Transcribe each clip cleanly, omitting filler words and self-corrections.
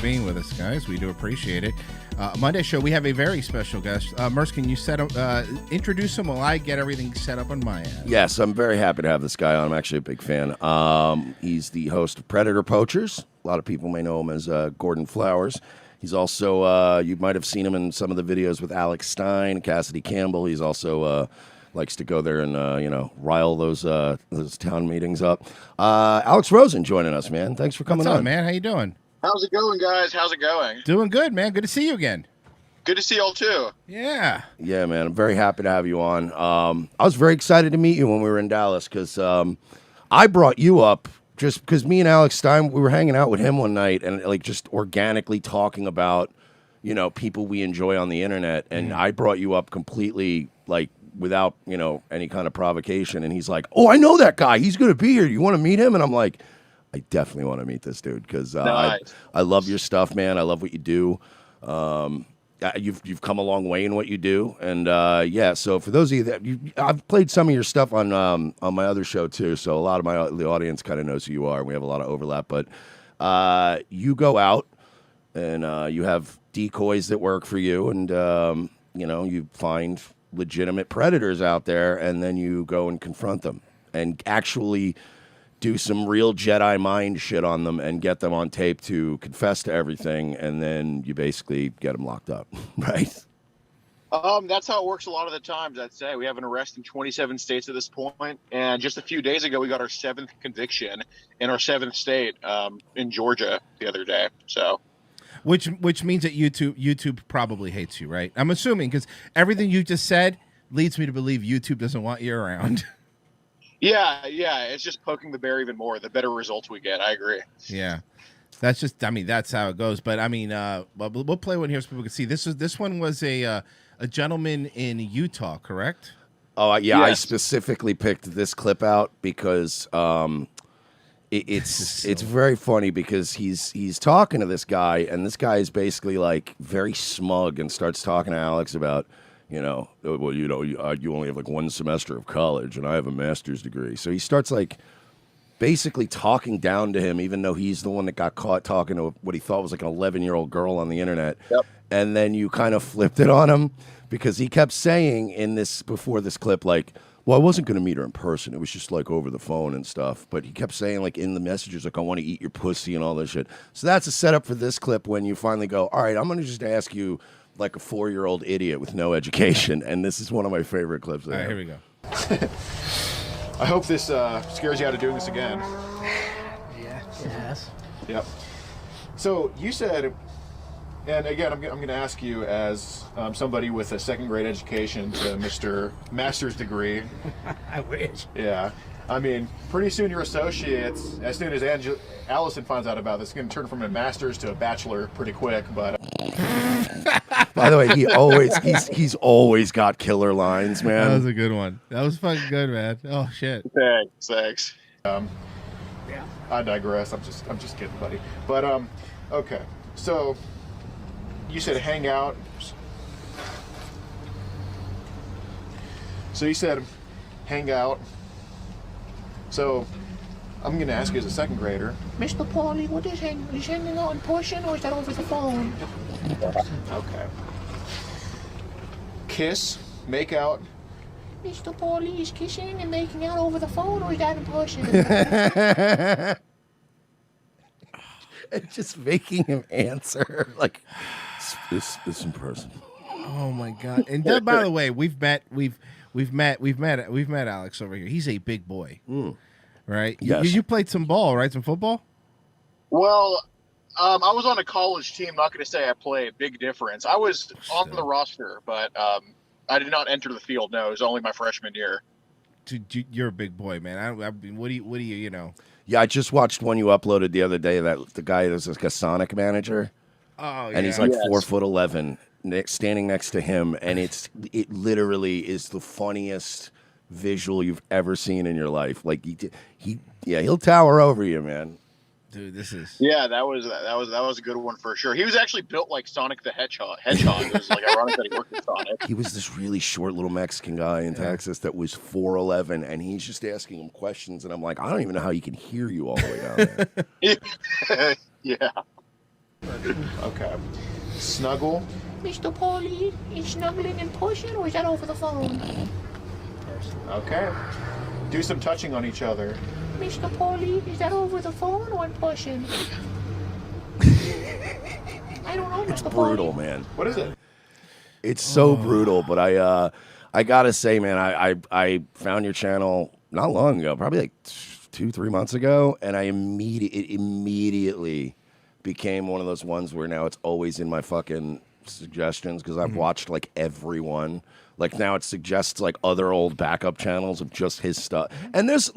being with us, guys. We do appreciate it. Monday show, we have a very special guest. Merce, can you introduce him while I get everything set up on my end? Yes, I'm very happy to have this guy on. I'm actually a big fan. He's the host of Predator Poachers. A lot of people may know him as Gordon Flowers. He's also, you might have seen him in some of the videos with Alex Stein, Cassidy Campbell. He's also likes to go there and, rile those town meetings up. Alex Rosen joining us, man. Thanks for coming on. What's up, man? How you doing? How's it going, guys? How's it going? Doing good, man. Good to see you again. Good to see y'all, too. Yeah. Yeah, man. I'm very happy to have you on. I was very excited to meet you when we were in Dallas because I brought you up just because me and Alex Stein, we were hanging out with him one night and like just organically talking about, people we enjoy on the internet. And I brought you up completely like without, any kind of provocation. And he's like, oh, I know that guy. He's going to be here. You want to meet him? And I'm like, I definitely want to meet this dude because nice. I love your stuff, man. I love what you do. You've come a long way in what you do, and So for those of you that I've played some of your stuff on my other show too. So a lot of the audience kind of knows who you are. We have a lot of overlap, but you go out and you have decoys that work for you, and you find legitimate predators out there, and then you go and confront them and actually do some real Jedi mind shit on them and get them on tape to confess to everything, and then you basically get them locked up, right? That's how it works a lot of the times, I'd say. We have an arrest in 27 states at this point, and just a few days ago, we got our 7th conviction in our 7th state in Georgia the other day, so... Which means that YouTube probably hates you, right? I'm assuming, because everything you just said leads me to believe YouTube doesn't want you around. Yeah, it's just poking the bear even more. The better results we get, I agree. Yeah, that's how it goes. But I mean, we'll play one here so people can see. This one was a gentleman in Utah, correct? Oh yeah, yes. I specifically picked this clip out because it's very funny because he's talking to this guy, and this guy is basically like very smug and starts talking to Alex about. You only have like one semester of college, and I have a master's degree. So he starts like basically talking down to him, even though he's the one that got caught talking to what he thought was like an 11-year-old girl on the internet. Yep. And then you kind of flipped it on him because he kept saying before this clip, like, well, I wasn't going to meet her in person. It was just like over the phone and stuff. But he kept saying like in the messages, like, I want to eat your pussy and all this shit. So that's a setup for this clip when you finally go, all right, I'm going to just ask you like a 4-year-old idiot with no education, and this is one of my favorite clips. All right, here we go. I hope this scares you out of doing this again. Yeah, it has. Yep. So you said, and again, I'm going to ask you as somebody with a 2nd grade education to Mr. Master's degree. I wish. Yeah. I mean, pretty soon your associates, as soon as Allison finds out about this, it's going to turn from a master's to a bachelor pretty quick. But by the way, he's always got killer lines, man. That was a good one. That was fucking good, man. Oh shit. Thanks. Yeah. I digress. I'm just kidding, buddy. But okay. So you said hang out. So you said hang out. So I'm going to ask you as a 2nd grader. Mr. Paulie, what is hanging out in person, or is that over the phone? Okay. Kiss, make out. Mr. Paulie is kissing and making out over the phone, or is that in person? And just making him answer like this in person. Oh my god! And then, by the way, we've met Alex over here. He's a big boy, right? Yes. You played some ball, right? Some football. Well, I was on a college team. Not going to say I played. Big difference. I was on the roster, but I did not enter the field. No, it was only my freshman year. Dude, you're a big boy, man. I mean, what do you? Yeah, I just watched one you uploaded the other day. That the guy is like a Sonic manager. Oh, yeah. And he's like 4'11", standing next to him, and it literally is the funniest visual you've ever seen in your life. Like he'll tower over you, man. Dude, this is that was a good one for sure. He was actually built like Sonic the Hedgehog. It was like ironic that he worked with Sonic. He was this really short little Mexican guy in Texas that was 4'11", and he's just asking him questions, and I'm like, I don't even know how he can hear you all the way down there. Yeah. Okay. Snuggle. Mr. Paulie, is snuggling and pushing, or is that over the phone? Okay. Do some touching on each other. Mr. Paulie, is that over the phone or in pushing? I don't know, It's Mr. brutal, Paulie. man. What is it? It's so brutal, but I gotta say, man, I found your channel not long ago, probably like 2-3 months ago, and it immediately became one of those ones where now it's always in my fucking suggestions because I've watched like every one. Like now it suggests like other old backup channels of just his stuff. And there's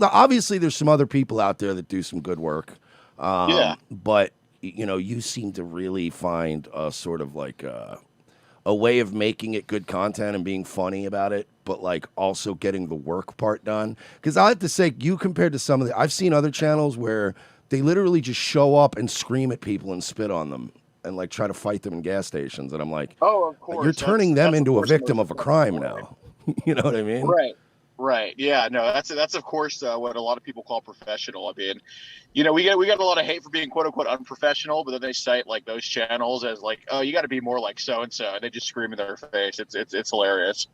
some other people out there that do some good work. But you know, you seem to really find a sort of like a way of making it good content and being funny about it, but like also getting the work part done. Because I have to say, you compared to some of I've seen other channels where they literally just show up and scream at people and spit on them and like try to fight them in gas stations. And I'm like, Oh, of course. you're turning them that's into of a course victim most of a crime now. You know what I mean? Right. Yeah. No, that's of course what a lot of people call professional. I mean, you know, we got a lot of hate for being quote unquote unprofessional, but then they cite like those channels as like, oh, you got to be more like so and so, and they just scream in their face. It's hilarious.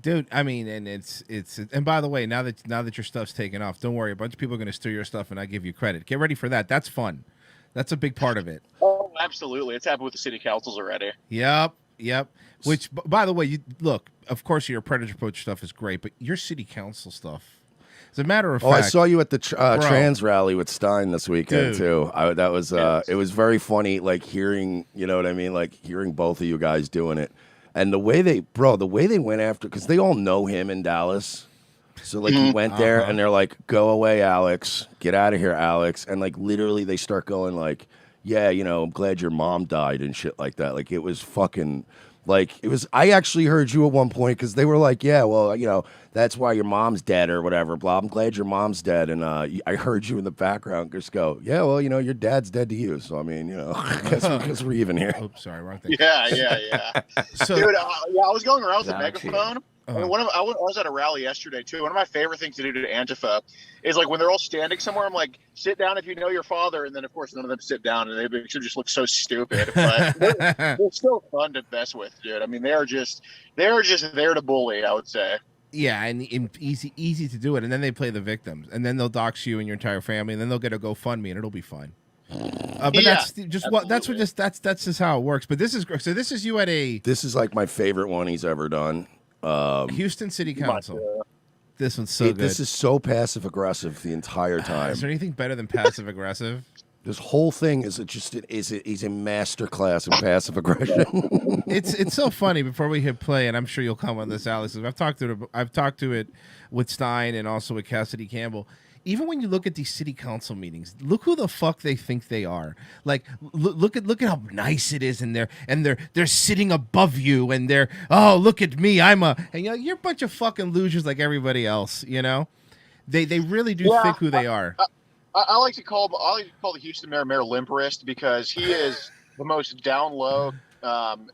Dude, I mean, and it's and by the way, now that your stuff's taken off, don't worry, a bunch of people are going to steal your stuff, and I give you credit. Get ready for that. That's fun. That's a big part of it. Oh, absolutely. It's happened with the city councils already. Yep. Which, by the way, you look. Of course, your Predator Poach stuff is great, but your city council stuff. As a matter of fact, I saw you at the trans rally with Stein this weekend too. That was it was very funny, like hearing, you know what I mean, like hearing both of you guys doing it, and the way they went after, because they all know him in Dallas. So like he went there and they're like, "Go away, Alex! Get out of here, Alex!" And like literally they start going like, "Yeah, you know, I'm glad your mom died and shit like that." Like it was fucking. Like it was. I actually heard you at one point because they were like, "Yeah, well, you know, that's why your mom's dead or whatever." Blah. I'm glad your mom's dead, and I heard you in the background just go, "Yeah, well, you know, your dad's dead to you." So I mean, you know, because we're even here. Oops, sorry, wrong thing. Yeah. So, Dude, I was going around with a megaphone. I mean, I was at a rally yesterday too. One of my favorite things to do to Antifa is like when they're all standing somewhere, I'm like, sit down if you know your father, and then of course none of them sit down, and they just look so stupid. But they're still fun to mess with, dude. I mean, they're just there to bully, I would say. yeah, and easy to do it, and then they play the victims, and then they'll dox you and your entire family, and then they'll get a GoFundMe, and it'll be fine. But that's just how it works. But this is so. This is you at a. This is like my favorite one he's ever done. Houston City Council. This one's so good. This is so passive aggressive the entire time. Is there anything better than passive aggressive? This whole thing is he's a master class in passive aggression. It's so funny. Before we hit play, and I'm sure you'll come on this, Alex. I've talked to it with Stein and also with Cassidy Campbell. Even when you look at these city council meetings, look who the fuck they think they are. Like, look at how nice it is, and they're sitting above you, and they're look at me, and you're a bunch of fucking losers like everybody else. You know, they really do think who they are. I like to call the Houston mayor Mayor Limperist because he is the most down low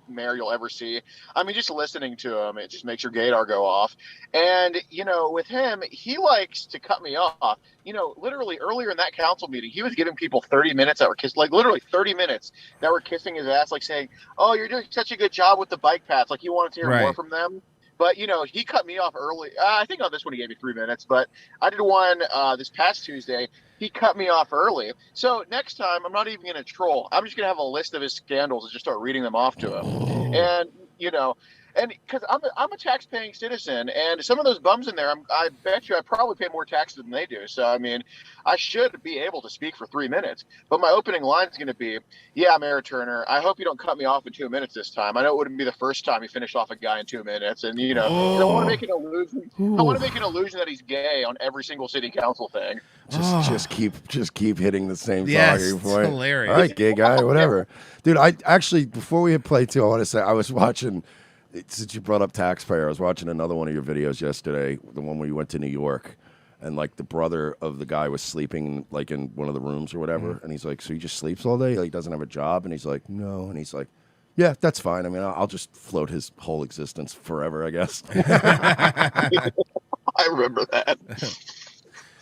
mayor you'll ever see. I mean, just listening to him, it just makes your gaydar go off. And, you know, with him, he likes to cut me off. You know, literally earlier in that council meeting, he was giving people 30 minutes that were kissing, like literally 30 minutes that were kissing his ass, like saying, "Oh, you're doing such a good job with the bike paths." Like he wanted to hear more from them. But, you know, he cut me off early. I think on this one he gave me 3 minutes, but I did one this past Tuesday. He cut me off early. So next time, I'm not even going to troll. I'm just going to have a list of his scandals and just start reading them off to him. And, you know, and because I'm a tax-paying citizen, and some of those bums in there, I bet you I probably pay more taxes than they do. So, I mean, I should be able to speak for 3 minutes. But my opening line is going to be, "Yeah, Mayor Turner, I hope you don't cut me off in 2 minutes this time. I know it wouldn't be the first time you finished off a guy in 2 minutes. And, you know, I want to make an illusion. I want to make an illusion that he's gay on every single city council thing." Just keep hitting the same yes, talking point. Hilarious. All right, gay guy, whatever. Dude, I actually, before we hit play too, I want to say I was watching, since you brought up taxpayer, I was watching another one of your videos yesterday, the one where you went to New York, and like the brother of the guy was sleeping like in one of the rooms or whatever, and he's like, "So he just sleeps all day? Like, he doesn't have a job?" And he's like, "No," and he's like, "Yeah, that's fine. I mean, I'll just float his whole existence forever, I guess." I remember that.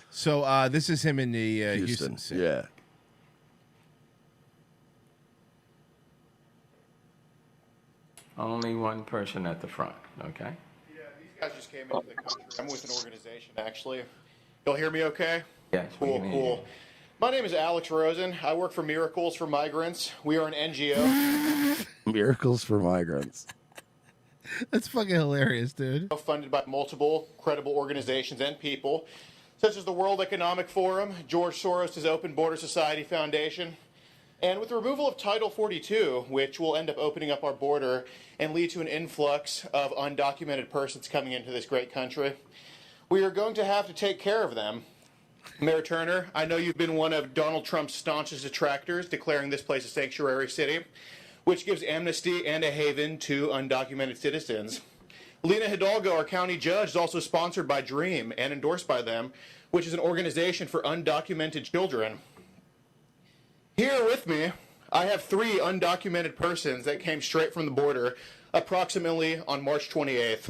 So this is him in the Houston City. Yeah. Only one person at the front, okay? Yeah, these guys just came into the country. I'm with an organization, actually. You'll hear me okay? Yes. we Cool, can hear cool. you. My name is Alex Rosen. I work for Miracles for Migrants. We are an NGO Miracles for migrants. That's fucking hilarious, dude. funded by multiple credible organizations and people, such as the World Economic Forum, George Soros' Open Border Society Foundation. And with the removal of Title 42, which will end up opening up our border and lead to an influx of undocumented persons coming into this great country, we are going to have to take care of them. Mayor Turner, I know you've been one of Donald Trump's staunchest detractors, declaring this place a sanctuary city, which gives amnesty and a haven to undocumented citizens. Lena Hidalgo, our county judge, is also sponsored by DREAM and endorsed by them, which is an organization for undocumented children. Here with me, I have 3 undocumented persons that came straight from the border approximately on March 28th.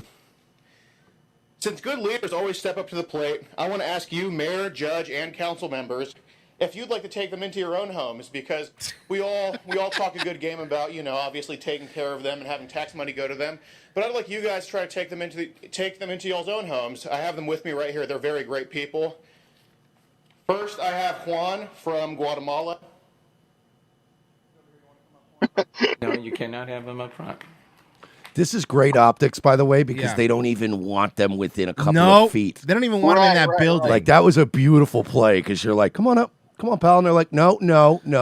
Since good leaders always step up to the plate, I want to ask you, mayor, judge, and council members, if you'd like to take them into your own homes, because we all talk a good game about, obviously taking care of them and having tax money go to them. But I'd like you guys to try to take them into y'all's own homes. I have them with me right here. They're very great people. First, I have Juan from Guatemala. No, you cannot have them up front. This is great optics, by the way, because Yeah. they don't even want them within a couple No, of feet. they don't even want him in that building. Like, that was a beautiful play, because you're like, come on up. Come on, pal. And they're like, no,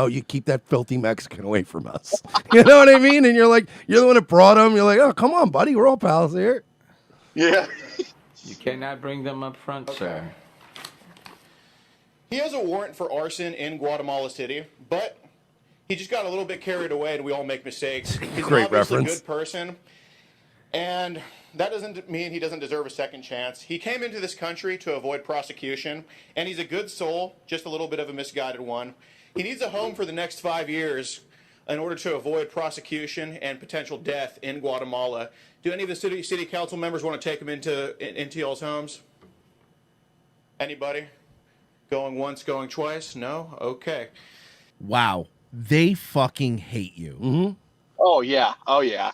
you keep that filthy Mexican away from us. You know what I mean? And you're like, you're the one that brought him. You're like, oh, come on, buddy. We're all pals here. Yeah. You cannot bring them up front, sir. He has a warrant for arson in Guatemala City, but he just got a little bit carried away, and we all make mistakes. He's Great an obviously reference. good person, and that doesn't mean he doesn't deserve a second chance. He came into this country to avoid prosecution, and he's a good soul, just a little bit of a misguided one. He needs a home for the next 5 years in order to avoid prosecution and potential death in Guatemala. Do any of the city council members want to take him into y'all's homes? Anybody? Going once, going twice? No? Okay. Wow. They fucking hate you. Mm-hmm. Oh yeah. Oh yeah.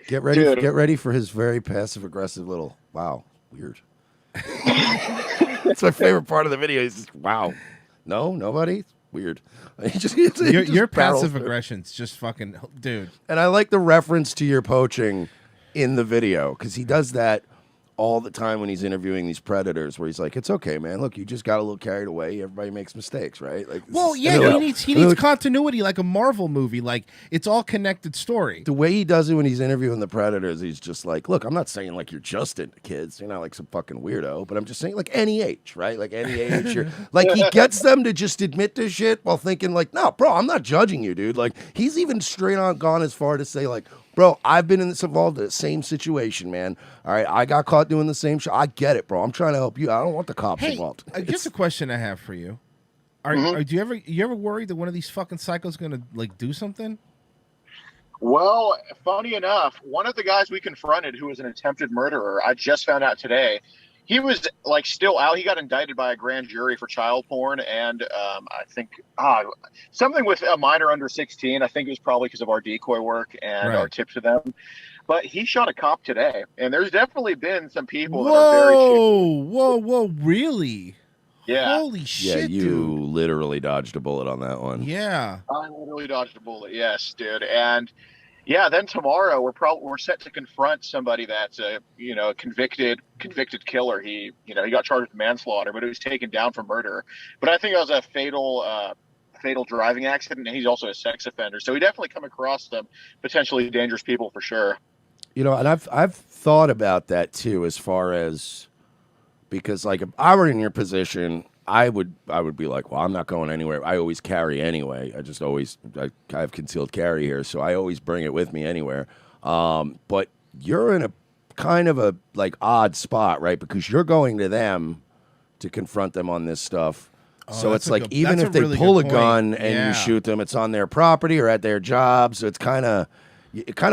Get ready. Dude. Get ready for his very passive aggressive little. Wow, weird. That's my favorite part of the video. He's just, wow. No, nobody. Weird. Your barrels passive through. aggression's just fucking, dude. And I like the reference to your poaching in the video, because he does that all the time when he's interviewing these predators, where he's like, "It's okay, man. Look, you just got a little carried away. Everybody makes mistakes, right?" Like, Well, yeah, he needs continuity, like a Marvel movie. Like, it's all connected story. The way he does it when he's interviewing the predators, he's just like, "Look, I'm not saying like you're just into kids. You're not like some fucking weirdo, but I'm just saying like any age, right? Like any age. You're like he gets them to just admit to shit while thinking like, no, bro, I'm not judging you, dude. Like he's even straight on gone as far to say like, bro, I've been involved in the same situation, man. All right, I got caught doing the same shit. I get it, bro. I'm trying to help you. I don't want the cops involved. Here's a question I have for you. Do you ever worry that one of these fucking psychos gonna like do something? Well, funny enough, one of the guys we confronted who was an attempted murderer, I just found out today, he was like still out. He got indicted by a grand jury for child porn and I think something with a minor under 16. I think it was probably because of our decoy work and our tips to them. But he shot a cop today, and there's definitely been some people that are very shitty. Whoa, really? Yeah. Holy shit, you dude. literally dodged a bullet on that one. Yeah. I literally dodged a bullet. Yes, dude. And yeah, then tomorrow we're set to confront somebody that's a convicted killer. He got charged with manslaughter, but he was taken down for murder. But I think it was a fatal driving accident, and he's also a sex offender. So he definitely come across some potentially dangerous people for sure. You know, and I've thought about that too, as far as, because like if I were in your position, I would be like, well, I'm not going anywhere. I always carry anyway. I have concealed carry here, so I always bring it with me anywhere. But you're in a kind of a like odd spot, right? Because you're going to them to confront them on this stuff. So it's like even if they pull a gun and you shoot them, it's on their property or at their job. So it kind of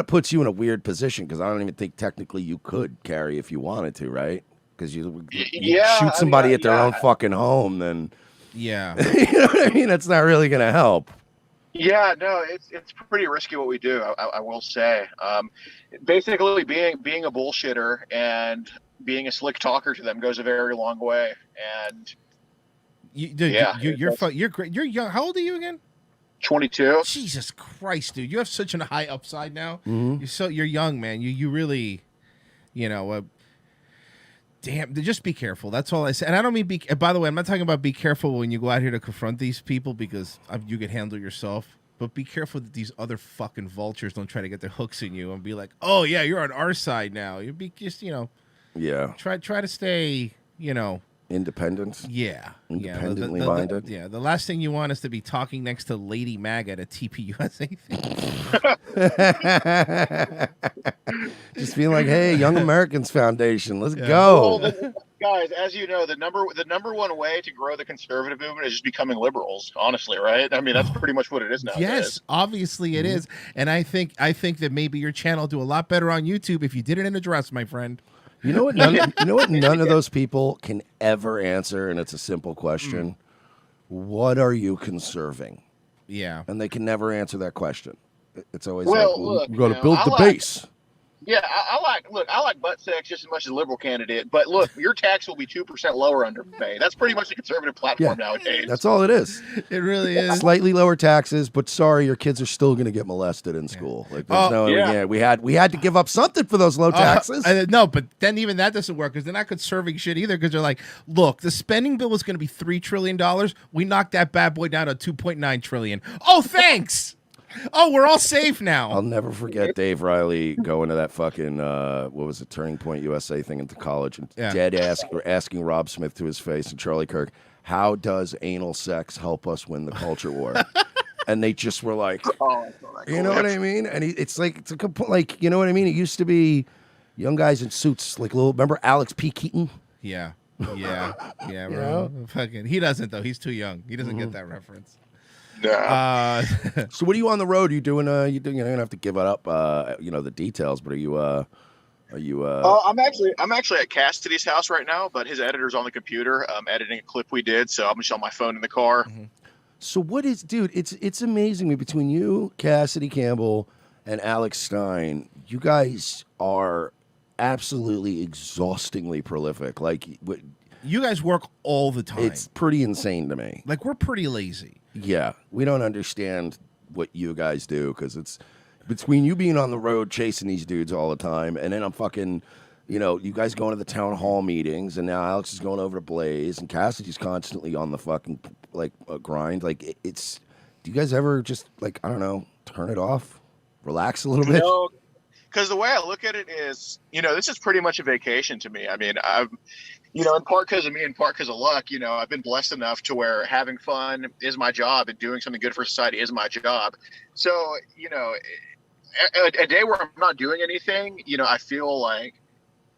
puts you in a weird position, because I don't even think technically you could carry if you wanted to, right? Because you shoot somebody at their own fucking home, then yeah, you know what I mean. That's not really going to help. Yeah, no, it's pretty risky what we do. I will say, basically being a bullshitter and being a slick talker to them goes a very long way. And Dude, yeah, you're great. You're young. How old are you again? 22. Jesus Christ, dude! You have such a high upside now. Mhm. You're young, man. You really, you know, damn. Just be careful. That's all I say. And I don't mean be. By the way, I'm not talking about be careful when you go out here to confront these people because you can handle yourself. But be careful that these other fucking vultures don't try to get their hooks in you and be like, "Oh yeah, you're on our side now." You be just, Yeah. try to stay, Independent. Yeah. Independently minded. Yeah. The last thing you want is to be talking next to Lady Mag at a TPUSA thing. Just being like, hey, Young Americans Foundation, let's go. Well, guys, as you know, the number one way to grow the conservative movement is just becoming liberals. Honestly, right? I mean, that's pretty much what it is now. Yes, obviously it is. And I think that maybe your channel do a lot better on YouTube if you did it in a dress, my friend. You know what? None of those people can ever answer, and it's a simple question. What are you conserving? Yeah, and they can never answer that question. It's always look, we got to build the base. Yeah, I like butt sex just as much as a liberal candidate. But look, your tax will be 2% lower under May. That's pretty much the conservative platform nowadays. That's all it is. It really is. Slightly lower taxes, but sorry, your kids are still going to get molested in school. Like, there's we had to give up something for those low taxes. No, but then even that doesn't work because they're not conserving shit either. Because they're like, look, the spending bill was going to be $3 trillion. We knocked that bad boy down to $2.9 trillion. Oh, thanks. Oh, we're all safe now. I'll never forget Dave Riley going to that fucking what was it, Turning Point USA thing into college and asking Rob Smith to his face and Charlie Kirk, how does anal sex help us win the culture war? And they just were like, you know what I mean? And it's a like, you know what I mean? It used to be young guys in suits, like remember Alex P. Keaton? Yeah, bro. Fucking, he doesn't though. He's too young. He doesn't get that reference. Yeah. So what are you on the road? Are you doing? You don't have to give it up. The details. But are you? I'm actually at Cassidy's house right now, but his editor's on the computer, editing a clip we did. So I'm just on my phone in the car. Mm-hmm. So what is, dude? It's amazing me between you, Cassidy Campbell, and Alex Stein. You guys are absolutely exhaustingly prolific. Like you guys work all the time. It's pretty insane to me. Like we're pretty lazy. Yeah, we don't understand what you guys do because it's between you being on the road chasing these dudes all the time, and then I'm fucking, you guys going to the town hall meetings, and now Alex is going over to Blaze, and Cassidy's constantly on the fucking grind. Like it's, do you guys ever just like, I don't know, turn it off, relax a little bit? No, because the way I look at it is, this is pretty much a vacation to me. I mean, in part because of me, in part because of luck, I've been blessed enough to where having fun is my job and doing something good for society is my job. So, a day where I'm not doing anything, I feel like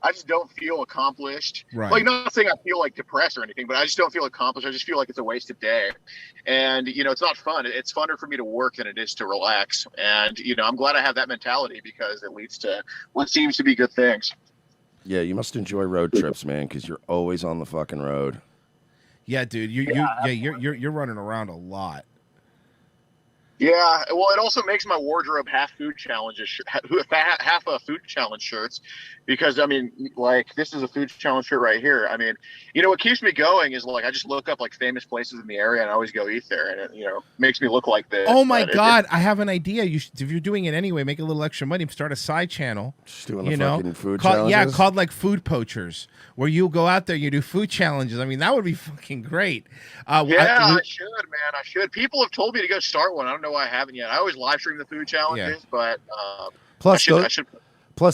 I just don't feel accomplished. Right. Like, not saying I feel like depressed or anything, but I just don't feel accomplished. I just feel like it's a wasted day. And, it's not fun. It's funner for me to work than it is to relax. And, I'm glad I have that mentality because it leads to what seems to be good things. Yeah, you must enjoy road trips, man, because you're always on the fucking road. Yeah, dude, you're running around a lot. Yeah, well, it also makes my wardrobe half food challenges, half food challenge shirts, because I mean, like this is a food challenge shirt right here. I mean, what keeps me going is like I just look up like famous places in the area and I always go eat there, and it makes me look like this. Oh my god, I have an idea. If you're doing it anyway, make a little extra money, start a side channel. Just doing the fucking food challenges. Yeah, called like Food Poachers, where you go out there, you do food challenges. I mean, that would be fucking great. I should, man. I should. People have told me to go start one. I don't know why I haven't yet. I always live stream the food challenges, but plus,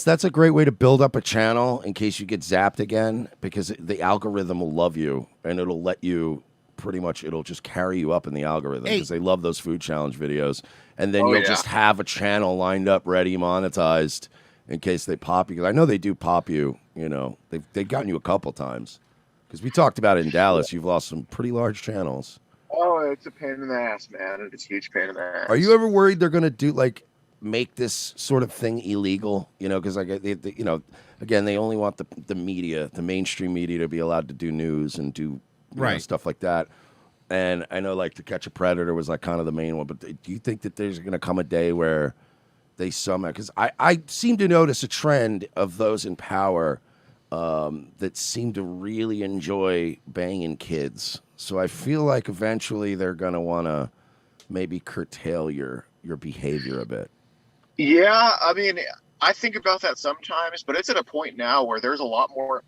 that's a great way to build up a channel in case you get zapped again, because the algorithm will love you and it'll let you it'll just carry you up in the algorithm because they love those food challenge videos. And then you'll just have a channel lined up, ready, monetized in case they pop you. Because I know they do pop you, they've gotten you a couple times. Because we talked about it in Dallas. You've lost some pretty large channels. Oh, it's a pain in the ass, man. It's a huge pain in the ass. Are you ever worried they're going to make this sort of thing illegal? Because again, they only want the media, the mainstream media, to be allowed to do news and do stuff like that. And I know like To Catch a Predator was like kind of the main one, but do you think that there's going to come a day where they somehow, because I seem to notice a trend of those in power that seem to really enjoy banging kids. So I feel like eventually they're going to want to maybe curtail your behavior a bit. Yeah, I mean, I think about that sometimes, but it's at a point now where there's a lot more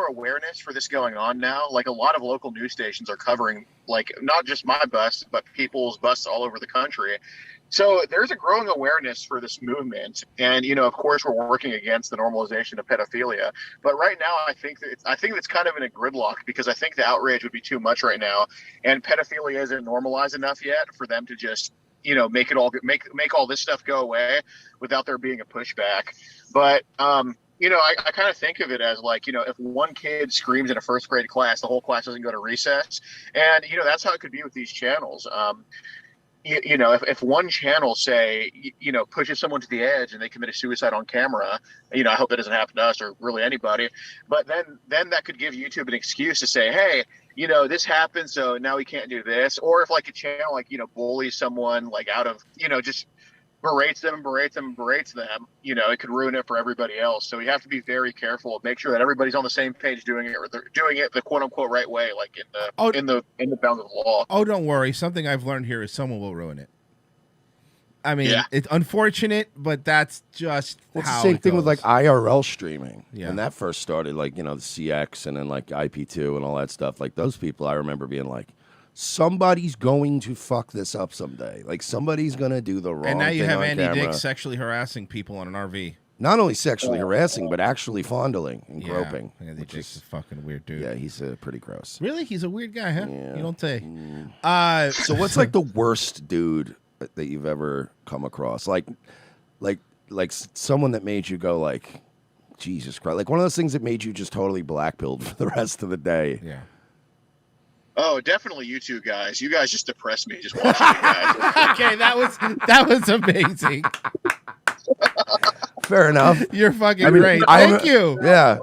awareness for this going on now. Like a lot of local news stations are covering like not just my bus, but people's buses all over the country. So there's a growing awareness for this movement, and of course, we're working against the normalization of pedophilia. But right now, I think it's kind of in a gridlock because I think the outrage would be too much right now, and pedophilia isn't normalized enough yet for them to just make all this stuff go away without there being a pushback. But I kind of think of it as like, if one kid screams in a first grade class, the whole class doesn't go to recess, and that's how it could be with these channels. If one channel say pushes someone to the edge and they commit a suicide on camera, I hope that doesn't happen to us or really anybody, but then that could give YouTube an excuse to say, hey, this happened, so now we can't do this. Or if like a channel like bullies someone like out of just berates them, it could ruin it for everybody else. So you have to be very careful, make sure that everybody's on the same page doing it, or they're doing it the quote unquote right way, like in the bounds of the law. Oh, don't worry. Something I've learned here is someone will ruin it. I mean, It's unfortunate, but that's just how it's the same thing goes. with like IRL streaming. Yeah. When that first started, like, the CX and then like IP2 and all that stuff, like those people, I remember being like, somebody's going to fuck this up someday. Like somebody's going to do the wrong thing. And now you have Andy camera. Dick sexually harassing people on an RV. Not only sexually harassing, but actually fondling and groping. Yeah, Andy Dick's a fucking weird dude. Yeah, he's pretty gross. Really? He's a weird guy, huh? Yeah. You don't say. So what's like the worst dude that you've ever come across? Like someone that made you go like, Jesus Christ. Like one of those things that made you just totally black-pilled for the rest of the day. Yeah. Oh, definitely you two guys. You guys just depress me just watching you guys. Okay, that was amazing. Fair enough. You're fucking great. Thank you. Yeah.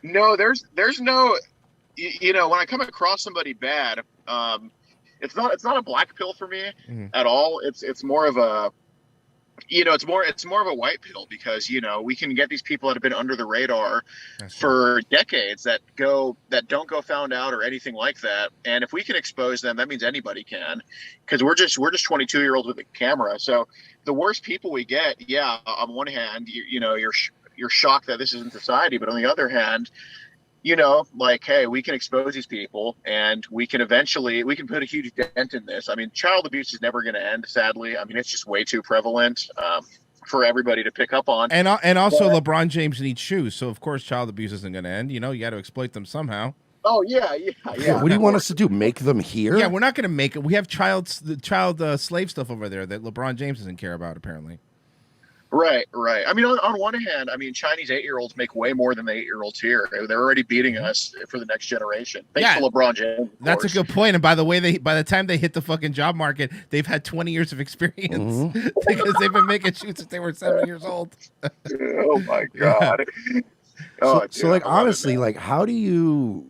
No, there's no, when I come across somebody bad, it's not a black pill for me at all. It's more of a, it's more of a white pill because, we can get these people that have been under the radar for decades that don't go found out or anything like that. And if we can expose them, that means anybody can, because we're just 22-year-olds with a camera. So the worst people we get, on one hand, you're shocked that this is in society, but on the other hand, like, hey, we can expose these people and we can put a huge dent in this. I mean, child abuse is never going to end, sadly. I mean, it's just way too prevalent for everybody to pick up on. And also LeBron James needs shoes. So, of course, child abuse isn't going to end. You got to exploit them somehow. Oh, yeah. What do you want us to do? Make them here? Yeah, we're not going to make it. We have child slave stuff over there that LeBron James doesn't care about, apparently. Right. I mean, on one hand, Chinese 8-year-olds make way more than the 8-year-olds here. They're already beating us for the next generation. Thanks to LeBron James. That's a good point. And by the way, by the time they hit the fucking job market, they've had 20 years of experience because they've been making shoes since they were 7 years old. Oh my God. So like, honestly, like, how do you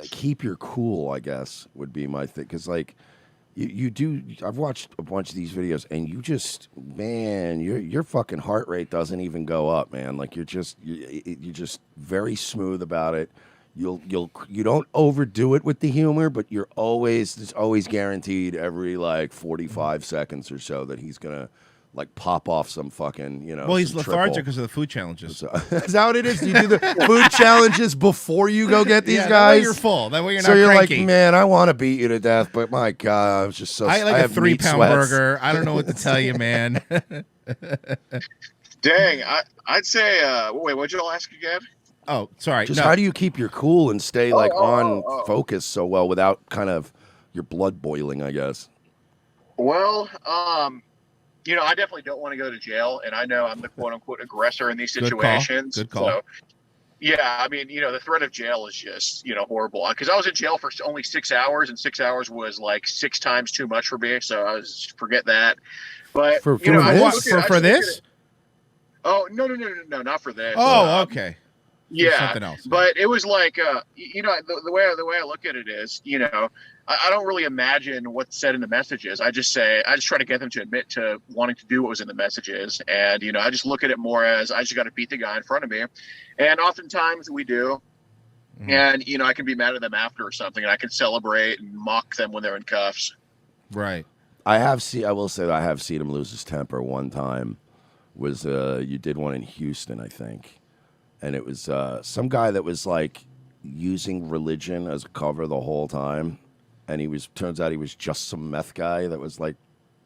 keep your cool, I guess, would be my thing. Because like, you do. I've watched a bunch of these videos, and you just, man, your fucking heart rate doesn't even go up, man. Like you're just very smooth about it. You don't overdo it with the humor, but it's always guaranteed every like 45 seconds or so that he's gonna like pop off some fucking, Well, he's lethargic because of the food challenges. So, is that what it is? You do the food challenges before you go get these guys? That way you're full. That way you're not you're cranky. like, man, I want to beat you to death, but my God, I'm just so. I like a 3-pound sweats. burger. I don't know what to tell you, man. Dang, I'd say. Wait, what'd you all ask again? Oh, sorry. Just how do you keep your cool and stay on focus so well without kind of your blood boiling, I guess? Well, I definitely don't want to go to jail, and I know I'm the quote-unquote aggressor in these situations. Good call. So, yeah, I mean, the threat of jail is just, horrible. Because I was in jail for only 6 hours, and 6 hours was like 6 times too much for me, so forget that. But for this? Oh, no, not for this. Oh, Oh, okay. Yeah, something else. but it was like, the way I look at it is, I don't really imagine what's said in the messages. I just try to get them to admit to wanting to do what was in the messages, and I just look at it more as I just got to beat the guy in front of me, and oftentimes we do, and I can be mad at them after or something, and I can celebrate and mock them when they're in cuffs. Right. I will say that I have seen him lose his temper one time. Was you did one in Houston, I think. And it was some guy that was like using religion as a cover the whole time. And turns out he was just some meth guy that was like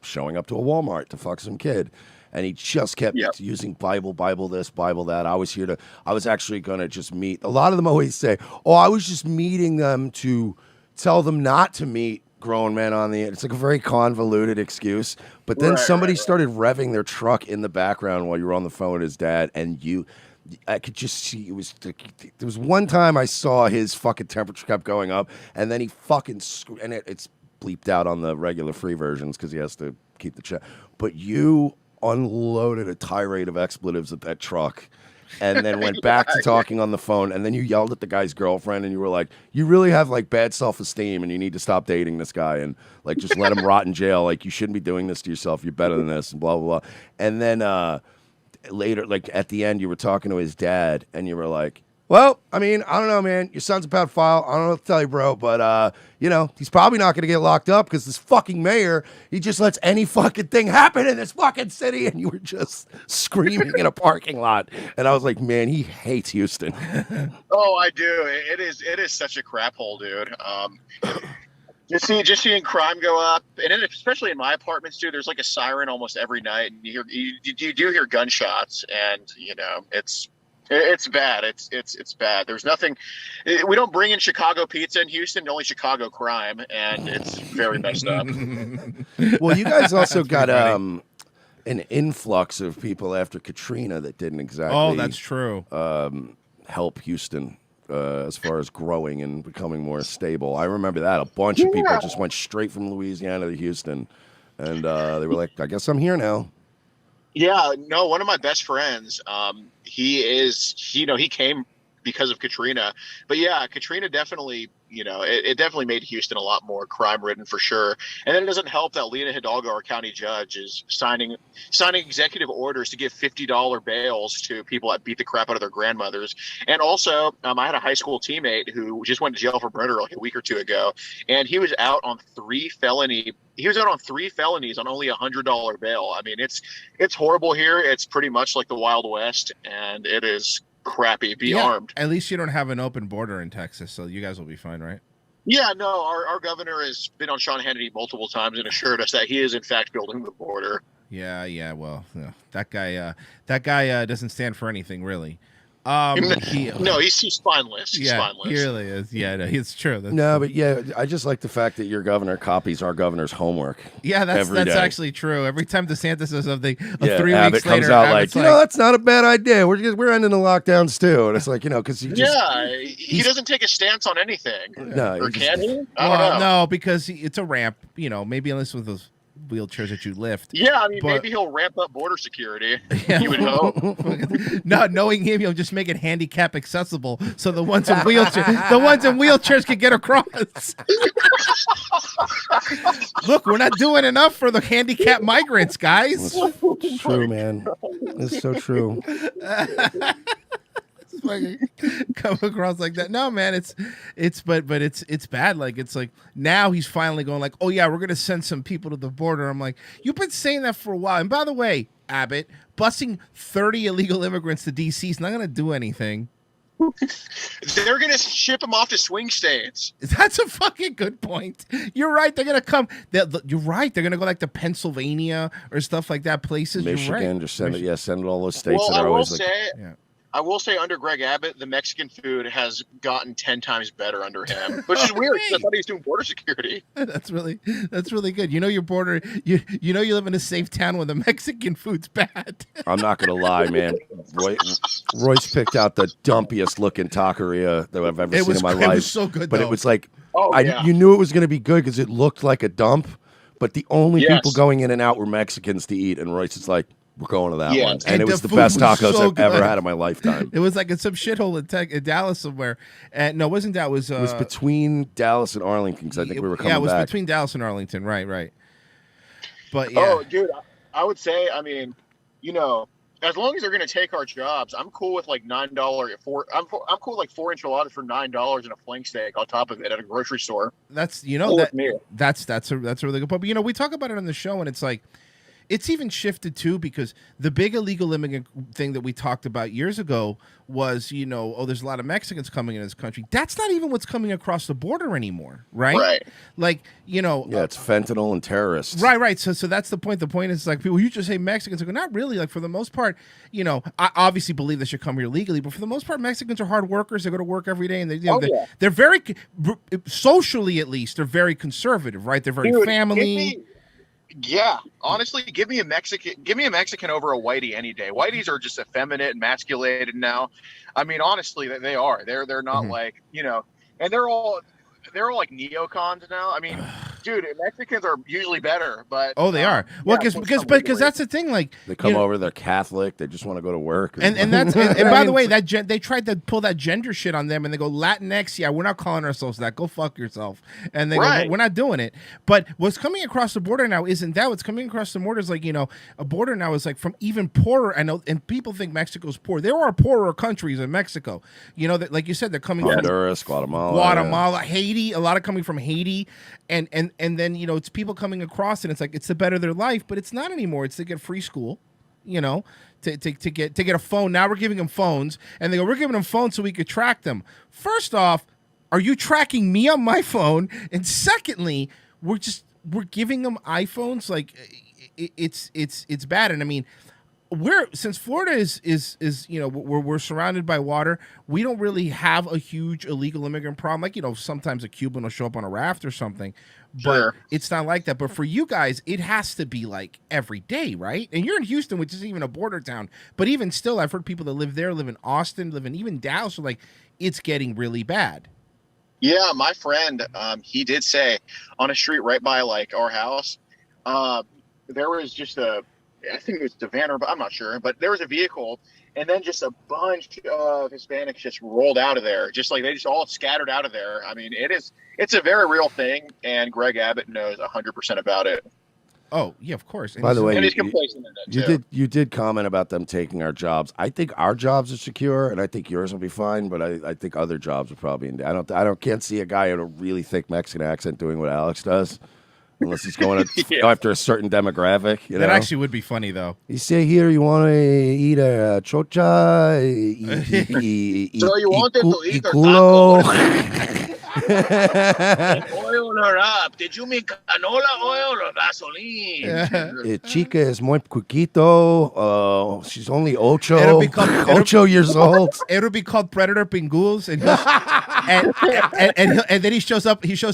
showing up to a Walmart to fuck some kid. And he just kept using Bible this, Bible that. I was actually going to just meet. A lot of them always say, oh, I was just meeting them to tell them not to meet grown men on the. It's like a very convoluted excuse. But then somebody started revving their truck in the background while you were on the phone with his dad. And I could just see there was one time I saw his fucking temperature kept going up, and then he fucking and it's bleeped out on the regular free versions because he has to keep the check. But you unloaded a tirade of expletives at that truck, and then went back to talking on the phone, and then you yelled at the guy's girlfriend, and you were like, "You really have like bad self-esteem, and you need to stop dating this guy, and like just let him rot in jail. Like you shouldn't be doing this to yourself. You're better than this, and blah blah blah." And then later, like at the end, you were talking to his dad, and you were like, well, I mean, I don't know, man. Your son's a pedophile. I don't know what to tell you, bro. But, he's probably not going to get locked up because this fucking mayor, he just lets any fucking thing happen in this fucking city. And you were just screaming in a parking lot. And I was like, man, he hates Houston. Oh, I do. It is such a crap hole, dude. Just seeing crime go up, and then especially in my apartments, dude. There's like a siren almost every night, and you do hear gunshots, and it's bad. It's bad. There's nothing. We don't bring in Chicago pizza in Houston, only Chicago crime, and it's very messed up. Well, you guys also got an influx of people after Katrina that didn't exactly. Oh, that's true. Help Houston. As far as growing and becoming more stable. I remember that. A bunch of people just went straight from Louisiana to Houston. And they were like, I guess I'm here now. Yeah, no, one of my best friends, he came because of Katrina. But yeah, Katrina definitely, it definitely made Houston a lot more crime-ridden for sure. And then it doesn't help that Lena Hidalgo, our county judge, is signing executive orders to give $50 bails to people that beat the crap out of their grandmothers. And also, I had a high school teammate who just went to jail for murder like a week or two ago, and he was out on 3 felonies on only $100 bail. I mean, it's horrible here. It's pretty much like the Wild West, and it is crappy. Be armed. At least you don't have an open border in Texas, so you guys will be fine, right? Yeah, no, our governor has been on Sean Hannity multiple times and assured us that he is in fact building the border. Yeah. Well, that guy doesn't stand for anything really. He's spineless. He's spineless. He really is. Yeah, no, it's true. I just like the fact that your governor copies our governor's homework. Yeah, that's actually true. Every time DeSantis says something, 3 Abbott weeks comes later, out Abbott's like, that's not a bad idea. We're ending the lockdowns too. And it's like, because he doesn't take a stance on anything. No, or can he? I don't know. No, because it's a ramp. Maybe unless with those wheelchairs that you lift. Yeah, I mean, maybe he'll ramp up border security. You would hope. Not knowing him, he'll just make it handicap accessible so the ones in wheelchairs can get across. Look, we're not doing enough for the handicapped migrants, guys. It's true, man. It's so true. Come across like that. No, man, it's bad. Like, it's like now he's finally going like, oh yeah, we're gonna send some people to the border. I'm like, you've been saying that for a while. And by the way, Abbott, busing 30 illegal immigrants to DC is not gonna do anything. They're gonna ship them off to swing states. That's a fucking good point. You're right. They're gonna come. You're right. They're gonna go like to Pennsylvania or stuff like that. Places. Michigan, you're right. just send it. Yeah, send it all those states that I are will always say, like. I will say, under Greg Abbott, the Mexican food has gotten 10 times better under him, which is weird. I thought he was doing border security. That's really good. Your border. You live in a safe town where the Mexican food's bad. I'm not gonna lie, man. Royce picked out the dumpiest looking taqueria that I've ever seen in my life. It was so good, but though. it was like, yeah. You knew it was gonna be good because it looked like a dump. But the only people going in and out were Mexicans to eat, and Royce is like, We're going to that Yes. one, and And it the was the food best was tacos so I've ever good. had in my lifetime. It was like in some shithole in Dallas somewhere. And no, it wasn't that. It was It was between Dallas and Arlington because I think we were coming yeah, it was back. between Dallas and Arlington. Right. But yeah. Oh, dude, I would say, I mean, you know, as long as they're going to take our jobs, I'm cool with like $9 I'm cool with like 4 enchiladas for $9 and a flank steak on top of it at a grocery store. That's Cool with me. that's a really good point. But we talk about it on the show, and it's like it's even shifted too, because the big illegal immigrant thing that we talked about years ago was, there's a lot of Mexicans coming in this country. That's not even what's coming across the border anymore, right? Right. Like, yeah, it's fentanyl and terrorists. Right. So that's the point. The point is, like, people, you just say Mexicans. I go, not really. Like, for the most part, I obviously believe they should come here legally, but for the most part, Mexicans are hard workers. They go to work every day, and they're very, socially at least, they're very conservative, right? They're very family. Yeah, honestly, give me a Mexican over a whitey any day. Whiteys are just effeminate and emasculated now. I mean, honestly, they are. They're not like, and they're all like neocons now. I mean, dude, Mexicans are usually better, but they are. Well, because that's the thing. Like, they come over, they're Catholic, they just want to go to work, and that's and by the way, they tried to pull that gender shit on them, and they go Latinx. Yeah, we're not calling ourselves that. Go fuck yourself. And they go, we're not doing it. But what's coming across the border now isn't that. What's coming across the border is like, a border now is like from even poorer. I know, and people think Mexico's poor. There are poorer countries in Mexico. That, like you said, they're coming from Honduras, Guatemala, Haiti. A lot of coming from Haiti, and then it's people coming across, and it's like it's to better their life, but it's not anymore. It's to get free school, to get a phone. Now we're giving them phones, and they go, we're giving them phones so we could track them. First off, are you tracking me on my phone? And secondly, we're giving them iPhones. Like it's bad. And I mean, since Florida is we're surrounded by water, we don't really have a huge illegal immigrant problem. Like, sometimes a Cuban will show up on a raft or something, but it's not like that. But for you guys, it has to be like every day, right? And you're in Houston, which isn't even a border town, but even still, I've heard people that live there, live in Austin, live in even Dallas, are like, it's getting really bad. Yeah, my friend, he did say on a street right by like our house, there was just I think it was a van, but I'm not sure. But there was a vehicle, and then just a bunch of Hispanics just rolled out of there. Just like they just all scattered out of there. I mean, it's a very real thing, and Greg Abbott knows 100% about it. Oh yeah, of course. By the way, and he's complacent in that too. You did comment about them taking our jobs. I think our jobs are secure, and I think yours will be fine. But I think other jobs are probably in. Can't see a guy in a really thick Mexican accent doing what Alex does. Unless he's going after a certain demographic. That actually would be funny, though. You say here you want to eat a chocha. So you wanted to eat oil her up. Did you mean canola oil or gasoline? Chica is muy poquito. She's only ocho years old. It'll be called Predator Pinguls, and then he shows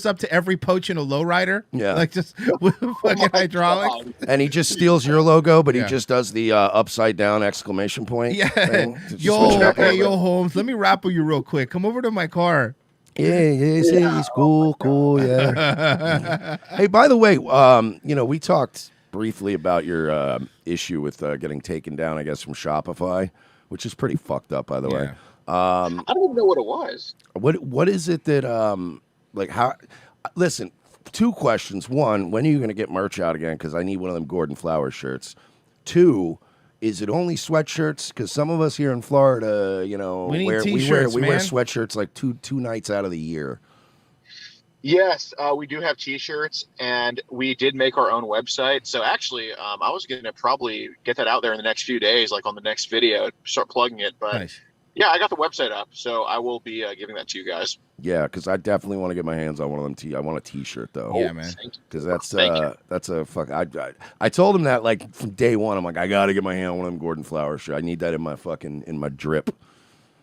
up to every poach in a lowrider. Yeah, like just with fucking hydraulics. And he just steals your logo, but he just does the upside down exclamation point. Yeah. Thing Yo, Holmes, let me raffle you real quick. Come over to my car. Yeah, he's cool, yeah. Hey, by the way, we talked briefly about your issue with getting taken down, I guess, from Shopify, which is pretty fucked up, by the way. I don't even know what it was. What is it that how? Listen, 2 questions. 1, when are you going to get merch out again? Because I need one of them Gordon Flowers shirts. 2. Is it only sweatshirts? Because some of us here in Florida, we wear sweatshirts like two nights out of the year. Yes, we do have T-shirts, and we did make our own website. So actually, I was going to probably get that out there in the next few days, like on the next video, start plugging it. But nice. Yeah, I got the website up, so I will be giving that to you guys. Yeah, because I definitely want to get my hands on one of them. I want a T-shirt though. Yeah, man. Because that's a fuck. I told him that like from day one. I'm like, I gotta get my hand on one of them Gordon Flowers shirt. I need that in my drip.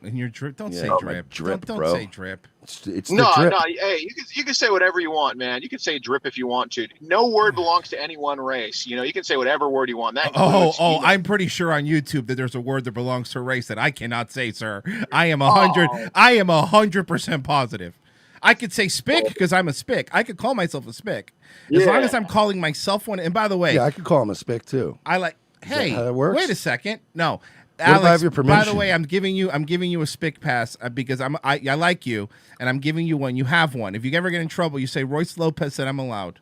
In your drip? Don't say drip. Don't say drip. It's no. drip. Hey, you can say whatever you want, man. You can say drip if you want to. No word belongs to any one race. You can say whatever word you want. That I'm pretty sure on YouTube that there's a word that belongs to a race that I cannot say, sir. I am 100% positive. I could say spick because I'm a spick. I could call myself a spick as long as I'm calling myself one. And by the way, I could call him a spick too. I like. Hey, how that works? wait a second. No, if I have Alex. your By the permission? way, I'm giving you a spick pass because I like you, and I'm giving you one. You have one. If you ever get in trouble, you say Royce Lopez said I'm allowed.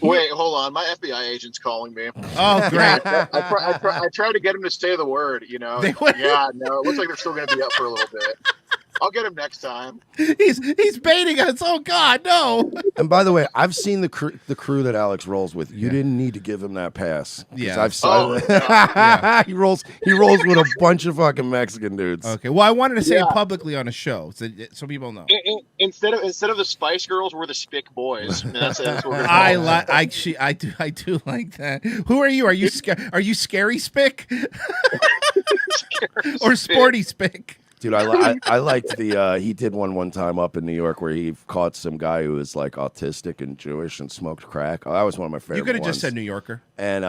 Wait, hold on. My FBI agent's calling me. Oh, great. I try to get him to say the word, you know. They would- Yeah, no, it looks like they're still going to be up for a little bit. I'll get him next time. He's baiting us. Oh God, no. And by the way, I've seen the crew that Alex rolls with. You didn't need to give him that pass. 'Cause Yeah. I've seen. He rolls with a bunch of fucking Mexican dudes. Okay. Well, I wanted to say it Yeah. publicly on a show so people know. Instead of the Spice Girls, we're the Spick Boys. And that's what we're gonna I call like. I do like that. Who are you? Are you scary spick or sporty spick? Dude, I liked the he did one time up in New York where he caught some guy who was like autistic and Jewish and smoked crack. Oh, that was one of my favorite. You could have ones. just said New Yorker. And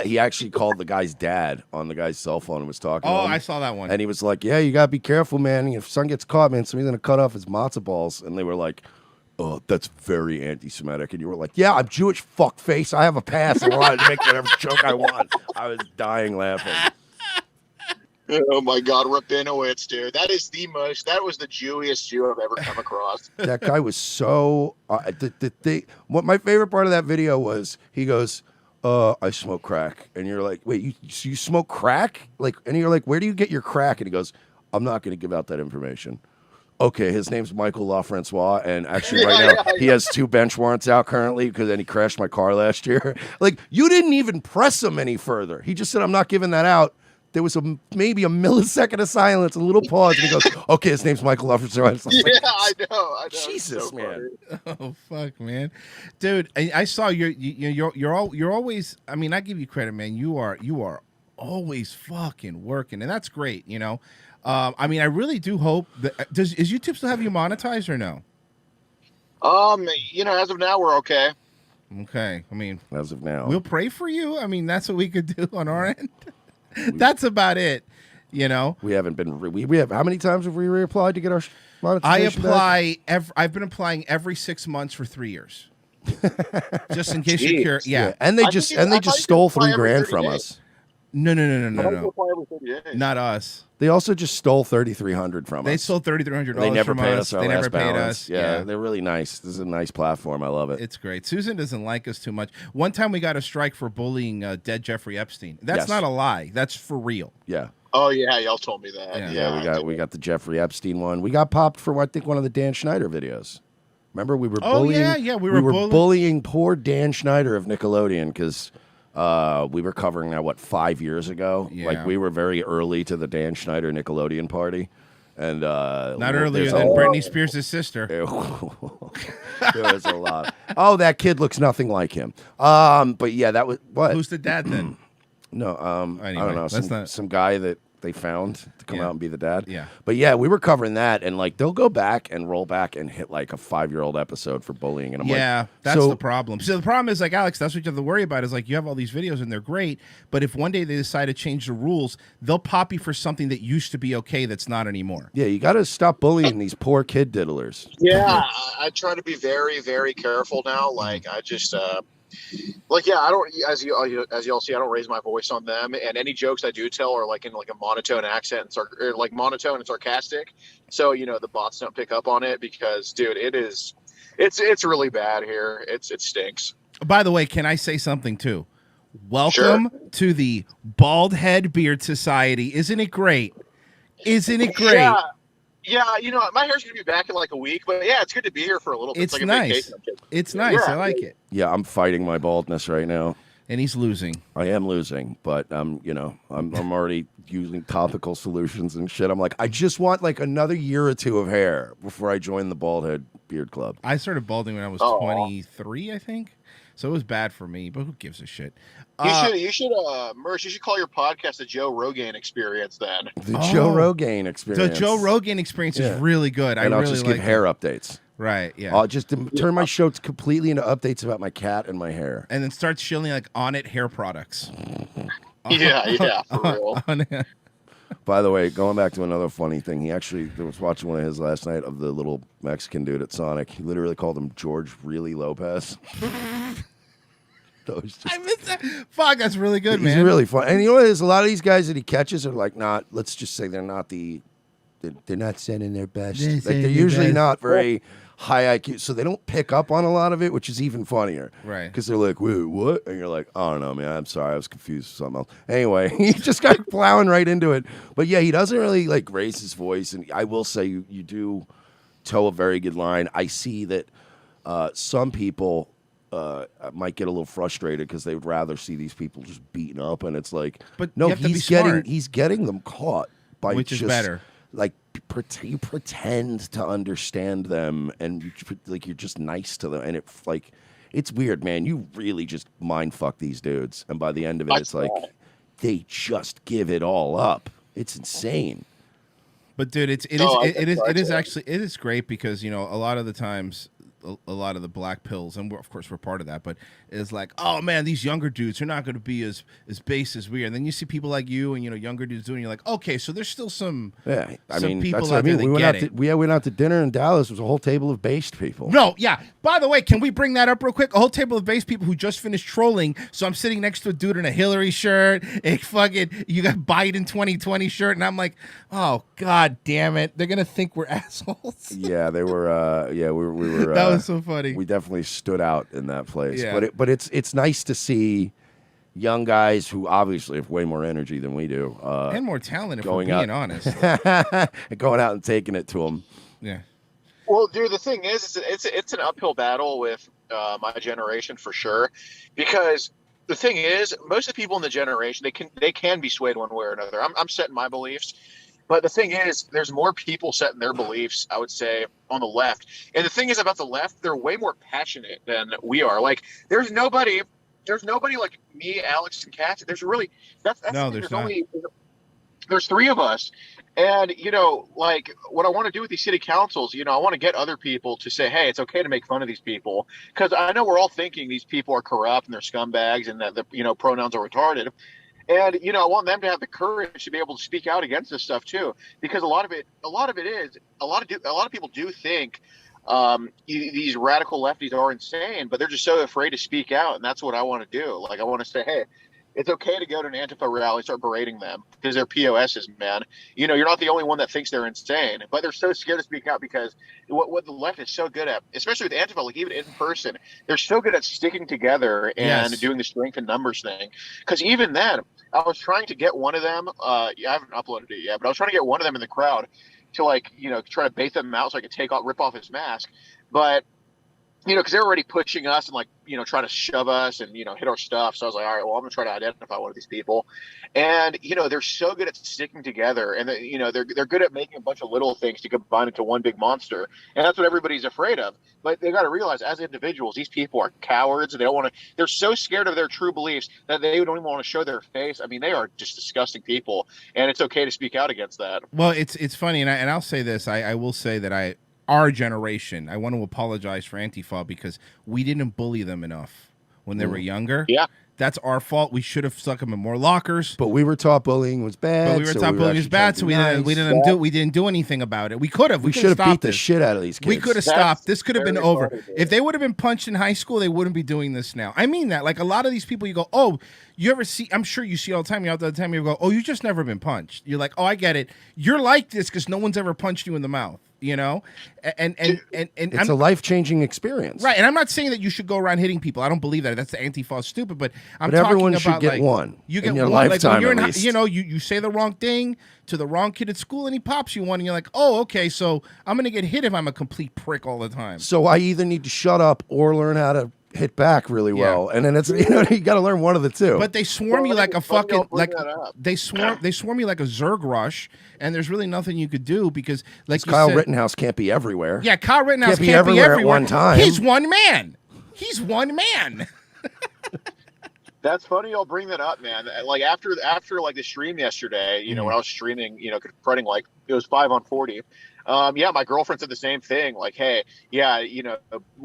he actually called the guy's dad on the guy's cell phone and was talking. Oh, to him. I saw that one. And he was like, "Yeah, you gotta be careful, man. If son gets caught, man, somebody's gonna cut off his matzo balls." And they were like, "Oh, that's very anti-Semitic." And you were like, "Yeah, I'm Jewish, fuckface. I have a pass. I want to make whatever joke I want." I was dying laughing. Oh my God, Rabinowitz, dude. That was the Jewiest Jew I've ever come across. That guy was so. What my favorite part of that video was, he goes, "I smoke crack," and you're like, "Wait, you smoke crack?" And you're like, "Where do you get your crack?" And he goes, "I'm not going to give out that information." Okay, his name's Michael LaFrancois, and actually right now he has 2 bench warrants out currently because then he crashed my car last year. Like, you didn't even press him any further. He just said, "I'm not giving that out." There was maybe a millisecond of silence, a little pause, and he goes, "Okay, his name's Michael LaFrancois." I know. Jesus, So man. Oh fuck, man, dude! I saw you're always. I mean, I give you credit, man. You are always fucking working, and that's great. You know, I mean, I really do hope that is YouTube still have you monetized or no? As of now, we're okay. Okay, I mean, As of now, we'll pray for you. I mean, that's what we could do on our end. That's about it. You know, we haven't been. We have how many times have we reapplied to get our monetization? I've been applying every 6 months for 3 years, just in case you're curious. Yeah. And they just stole $3,000 from us. No. Apply every 30 days. Not us. They also just stole $3,300 from us. They stole $3,300. They never from paid us. us our They last never paid balance. us. Yeah, they're really nice. This is a nice platform. I love it. It's great. Susan doesn't like us too much. One time we got a strike for bullying dead Jeffrey Epstein. That's Yes. not a lie. That's for real. Yeah. Oh yeah, y'all told me that. Yeah. we got the Jeffrey Epstein one. We got popped for I think one of the Dan Schneider videos. Remember we were bullying. Yeah. We were bullying poor Dan Schneider of Nickelodeon because we were covering that 5 years ago. Yeah. Like we were very early to the Dan Schneider Nickelodeon party, and not earlier than Britney Spears' sister. There was a lot. Oh, that kid looks nothing like him. But yeah, that was what. Who's the dad then? No, Anyway, I don't know. Some guy that they found to come out and be the dad. Yeah. But yeah, we were covering that, and like they'll go back and roll back and hit like a 5-year-old episode for bullying, and I'm like, that's the problem. So the problem is, like, Alex, that's what you have to worry about. Is like you have all these videos and they're great, but if one day they decide to change the rules, they'll pop you for something that used to be okay that's not anymore. Yeah, you got to stop bullying these poor kid diddlers. Yeah, I try to be very, very careful now. Like I just. I don't, as y'all see, I don't raise my voice on them, and any jokes I do tell are like in like a monotone accent or like monotone and sarcastic, so the bots don't pick up on it because, dude, it's really bad here. It stinks. By the way, can I say something too? Welcome to the Bald Head Beard Society. Isn't it great? Isn't it great? Yeah, my hair's gonna be back in like a week, but yeah, it's good to be here for a little bit. It's like a nice. vacation. It's nice. Yeah. I like it. Yeah, I'm fighting my baldness right now. And he's losing. I am losing, but I'm already using topical solutions and shit. I'm like, I just want like another year or 2 of hair before I join the Bald Head Beard Club. I started balding when I was 23, I think. So it was bad for me, but who gives a shit? You should, Merch, you should call your podcast the Joe Rogan Experience then. The Joe Rogan Experience. The Joe Rogan Experience is really good. And I I'll really just like give hair updates. Right, yeah. I'll just turn my show completely into updates about my cat and my hair. And then start shilling like on it hair products. Yeah, for real. By the way, going back to another funny thing, I was watching one of his last night of the little Mexican dude at Sonic. He literally called him George Really Lopez. those. I miss that. Fuck, that's really good, He's man. really fun. And you know what? There's a lot of these guys that he catches are like not. Let's just say they're not they're not sending their best. They're usually not very high IQ, so they don't pick up on a lot of it, which is even funnier. Right. Because they're like, wait, what? And you're like, I don't know, man. I'm sorry. I was confused with something else. Anyway, he just got plowing right into it. But yeah, he doesn't really like raise his voice. And I will say you do toe a very good line. I see that some people might get a little frustrated because they would rather see these people just beaten up. And it's like, But no, you have to be smart. he's getting them caught by Which is just, better. Like you pretend to understand them, and you're just nice to them, and it's weird, man. You really just mind fuck these dudes, and by the end of it, it's like they just give it all up. It's insane. But dude, it is great because a lot of the times a lot of the black pills, and of course we're part of that, but it's like, oh man, these younger dudes are not going to be as base as we are. And then you see people like you and younger dudes doing, you're like, okay, so there's still some people that's out there that we went get out it. we went out to dinner in Dallas. It was a whole table of based people. No, yeah. By the way, can we bring that up real quick? A whole table of base people who just finished trolling. So I'm sitting next to a dude in a Hillary shirt, a fucking you got Biden 2020 shirt, and I'm like, oh god damn it, they're gonna think we're assholes. Yeah, they were. We were. That was so funny. We definitely stood out in that place. Yeah. But it's nice to see young guys who obviously have way more energy than we do, And more talent, if we're going being out, honest. and going out and taking it to them. Yeah. Well, dude, the thing is, it's an uphill battle with my generation for sure, because the thing is, most of the people in the generation they can be swayed one way or another. I'm setting my beliefs, but the thing is, there's more people setting their beliefs, I would say, on the left. And the thing is about the left, they're way more passionate than we are. Like, there's nobody like me, Alex, and Kat. There's really that's No, the thing. there's not. There's three of us. And, like what I want to do with these city councils, I want to get other people to say, hey, it's okay to make fun of these people. Because I know we're all thinking these people are corrupt and they're scumbags and that the pronouns are retarded. And, I want them to have the courage to be able to speak out against this stuff, too. Because a lot of people do think these radical lefties are insane, but they're just so afraid to speak out. And that's what I want to do. Like, I want to say, hey, it's okay to go to an Antifa rally and start berating them because they're POSs, man. You're not the only one that thinks they're insane, but they're so scared to speak out because what the left is so good at, especially with Antifa, like even in person, they're so good at sticking together and doing the strength in numbers thing. Because even then, I was trying to get one of them. I haven't uploaded it yet, but I was trying to get one of them in the crowd to try to bait them out so I could rip off his mask. But because they're already pushing us and trying to shove us and hit our stuff. So I was like, all right, well, I'm gonna try to identify one of these people. And they're so good at sticking together, and they're good at making a bunch of little things to combine into one big monster. And that's what everybody's afraid of. But they got to realize, as individuals, these people are cowards. They don't want to. They're so scared of their true beliefs that they don't even want to show their face. I mean, they are just disgusting people, and it's okay to speak out against that. Well, it's funny, and I'll say this. I will say that our generation, I want to apologize for Antifa because we didn't bully them enough when they were younger. Yeah. That's our fault. We should have stuck them in more lockers. But we were taught bullying was bad. But we were taught bullying was bad, so we didn't do anything about it. We could have. We should have beat the shit out of these kids. We could have stopped. This could have been over. If they would have been punched in high school, they wouldn't be doing this now. I mean that. Like a lot of these people, you go, oh, you ever see? I'm sure you see all the time. You're out there all the time. You go, oh, you just never been punched. You're like, oh, I get it. You're like this because no one's ever punched you in the mouth. And it's a life-changing experience, right? And I'm not saying that you should go around hitting people. I don't believe that. That's the Antifa stupid. But I'm talking everyone about should get one. You get in your one. lifetime, like when you're at least. you say the wrong thing to the wrong kid at school, and he pops you one, and you're like, oh, okay, so I'm gonna get hit if I'm a complete prick all the time. So I either need to shut up or learn how to hit back really well, and then it's you got to learn one of the two. But they swarm you like a fucking they swarm you like a Zerg rush, and there's really nothing you could do because like Kyle Rittenhouse can't be everywhere. Yeah, Kyle Rittenhouse can't be everywhere at one time. He's one man. That's funny you'll bring that up, man. Like after like the stream yesterday, when I was streaming, confronting like it was 5 on 40. My girlfriend said the same thing. Like, hey, we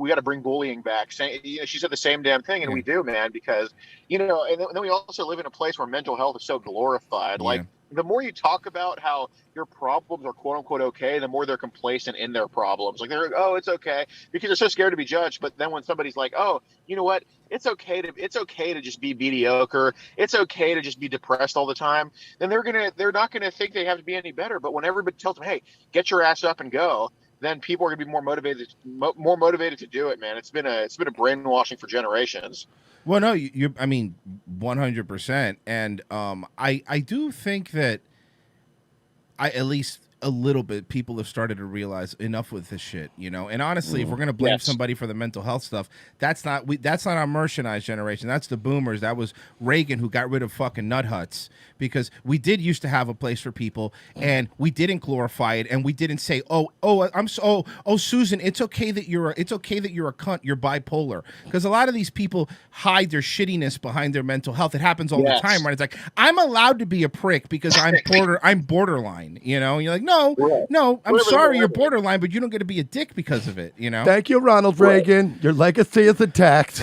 got to bring bullying back. She said the same damn thing, and we do, man, because and then we also live in a place where mental health is so glorified. Like the more you talk about how your problems are quote unquote okay, the more they're complacent in their problems. Like they're like, oh, it's okay, because they're so scared to be judged. But then when somebody's like, oh, you know what? It's okay to just be mediocre. It's okay to just be depressed all the time. Then they're not gonna think they have to be any better. But when everybody tells them, hey, get your ass up and go, then people are gonna be more motivated to do it, man. It's been a brainwashing for generations. Well, no, I mean, 100%. And I do think that at least a little bit, people have started to realize enough with this shit, you know. And honestly, if we're gonna blame somebody for the mental health stuff, that's not our merchandise generation. That's the boomers. That was Reagan, who got rid of fucking nut huts, because we did used to have a place for people, and we didn't glorify it, and we didn't say, Susan, it's okay that you're a cunt, you're bipolar, because a lot of these people hide their shittiness behind their mental health. It happens all the time, right? It's like, I'm allowed to be a prick because I'm borderline, you know. And you're like, no, I'm sorry, you're borderline, but you don't get to be a dick because of it, you know. Thank you, Ronald Reagan. Your legacy is intact.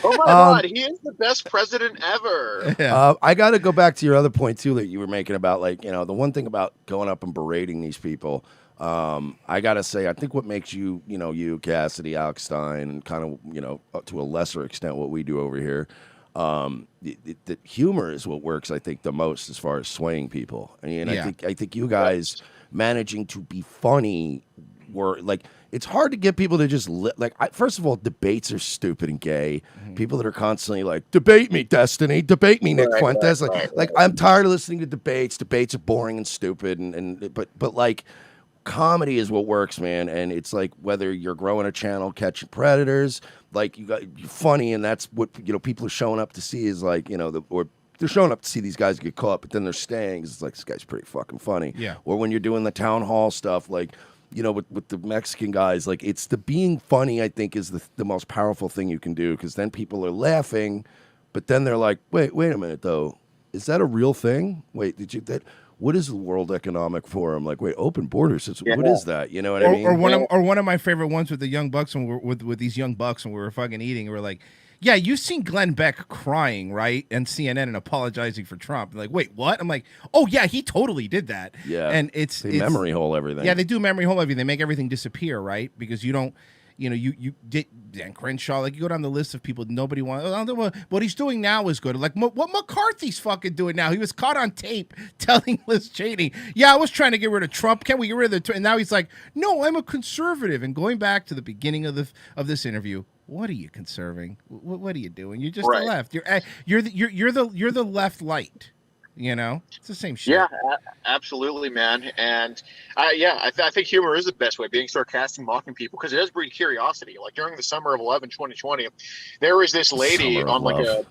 Oh my God, he is the best president ever. Yeah. I got to go back to your other point too that you were making about, like, you know, the one thing about going up and berating these people. I got to say, I think what makes you, you know, you, Cassidy, Alex Stein, and kind of, you know, to a lesser extent what we do over here, the humor is what works, I think, the most as far as swaying people. I mean, I think you guys managing to be funny were like, it's hard to get people to just first of all, debates are stupid and gay. People that are constantly like, debate me, Destiny, debate me, Nick Fuentes. Like I'm tired of listening to debates. Debates are boring and stupid, but like, comedy is what works, man. And it's like, whether you're growing a channel, catching predators, like you're funny, and that's what, you know, people are showing up to see, is like, you know, or they're showing up to see these guys get caught, but then they're staying 'cause it's like, this guy's pretty fucking funny. Yeah. Or when you're doing the town hall stuff, like, you know, with the Mexican guys, like, it's the being funny, I think, is the most powerful thing you can do, because then people are laughing, but then they're like, wait a minute though, is that a real thing? Wait, what is the World Economic Forum? Like, wait, open borders. What is that? You know what I mean? Or one of my favorite ones with the young bucks, when with these young bucks, when we were fucking eating, we were like, yeah, you've seen Glenn Beck crying, right? And CNN and apologizing for Trump. Like, wait, what? I'm like, oh yeah, he totally did that. Yeah. And it's memory hole everything. Yeah, they do memory hole everything. They make everything disappear, right? Because you don't, you know, you get Dan Crenshaw, like, you go down the list of people nobody wants. What he's doing now is good. Like, what McCarthy's fucking doing now? He was caught on tape telling Liz Cheney, yeah, I was trying to get rid of Trump. Can we get rid of the? And now he's like, no, I'm a conservative. And going back to the beginning of this interview, what are you conserving? What are you doing? You're just the left. You're the left light. You know, it's the same shit. Yeah, absolutely, man. And I think humor is the best way, being sarcastic, mocking people, because it does breed curiosity. Like during the summer of 2020, there was this lady on like a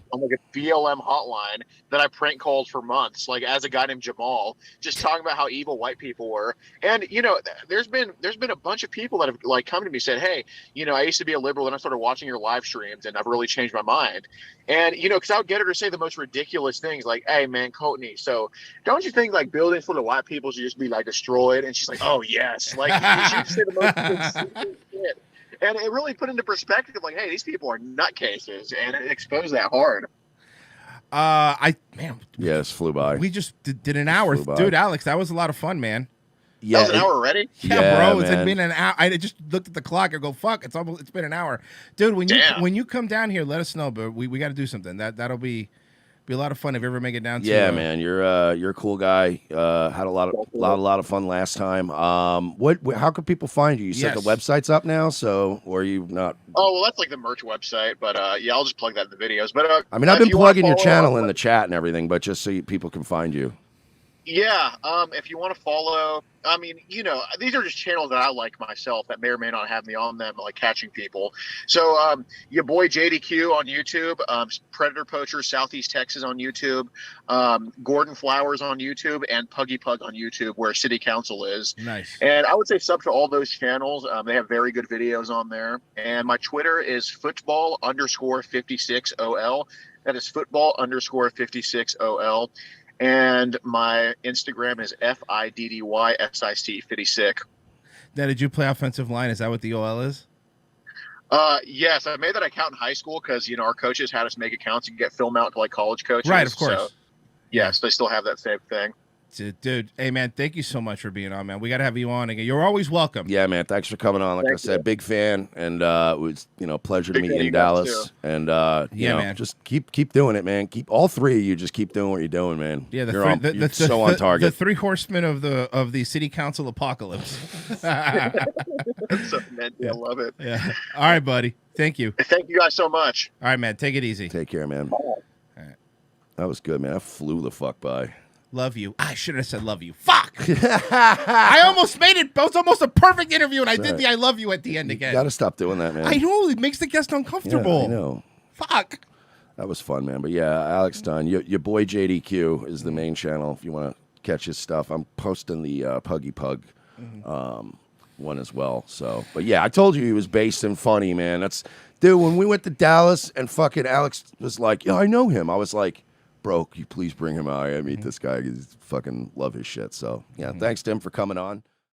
BLM hotline that I prank called for months, like as a guy named Jamal, just talking about how evil white people were. And you know, there's been a bunch of people that have like come to me and said, hey, you know, I used to be a liberal, and I started watching your live streams, and I've really changed my mind. And you know, because I would get her to say the most ridiculous things, like, hey man, Courtney, so don't you think like buildings full of white people should just be like destroyed? And she's like, oh yes, like she would say the most stupid shit. And it really put into perspective, like, hey, these people are nutcases, and it exposed that hard. Yes, flew by. We just did an hour, dude. Alex, that was a lot of fun, man. Yeah, that was an hour already. Yeah, bro, it's been an hour. I just looked at the clock and go, fuck, it's been an hour, dude. When you come down here, let us know. But we got to do something. That'll be a lot of fun if you ever make it down. Yeah, man, you're a cool guy. Had a lot of fun last time. How can people find you? You said the website's up now, or are you not? Oh well, that's like the merch website, but yeah, I'll just plug that in the videos. But I mean, I've been plugging your channel in the chat and everything, but just so people can find you. Yeah, if you want to follow, I mean, you know, these are just channels that I like myself that may or may not have me on them, like catching people. So your boy JDQ on YouTube, Predator Poachers Southeast Texas on YouTube, Gordon Flowers on YouTube, and Puggy Pug on YouTube, where City Council is. Nice. And I would say sub to all those channels. They have very good videos on there. And my Twitter is football_56OL. That is football_56OL. And my Instagram is FIDDYSIC56. Now, did you play offensive line? Is that what the OL is? Yes, I made that account in high school because, you know, our coaches had us make accounts and get film out to like college coaches. Right, of course. So, yes, they still have that same thing. Dude, hey man, thank you so much for being on, man. We got to have you on again. You're always welcome. Yeah, man. Thanks for coming on. Like I said, big fan, and it was pleasure to meet you in Dallas. And you know, man, just keep doing it, man. Keep all three of you just keep doing what you're doing, man. Yeah, you're so on target. The three horsemen of the city council apocalypse. That's something, man. I love it. Yeah. All right, buddy. Thank you. Thank you guys so much. All right, man. Take it easy. Take care, man. All right. That was good, man. I flew the fuck by. Love you. I should have said love you. Fuck. I almost made it. It was almost a perfect interview, and I did the I love you at the end again. You got to stop doing that, man. I know. It makes the guest uncomfortable. Yeah, I know. Fuck. That was fun, man. But yeah, Alex Dunn, your boy JDQ is the main channel if you want to catch his stuff. I'm posting the Puggy Pug one as well. So, but yeah, I told you he was based and funny, man. Dude, when we went to Dallas and fucking Alex was like, yeah, I know him. I was like, bro, can you please bring him out? I meet this guy. He's fucking love his shit. So, yeah, thanks to him for coming on.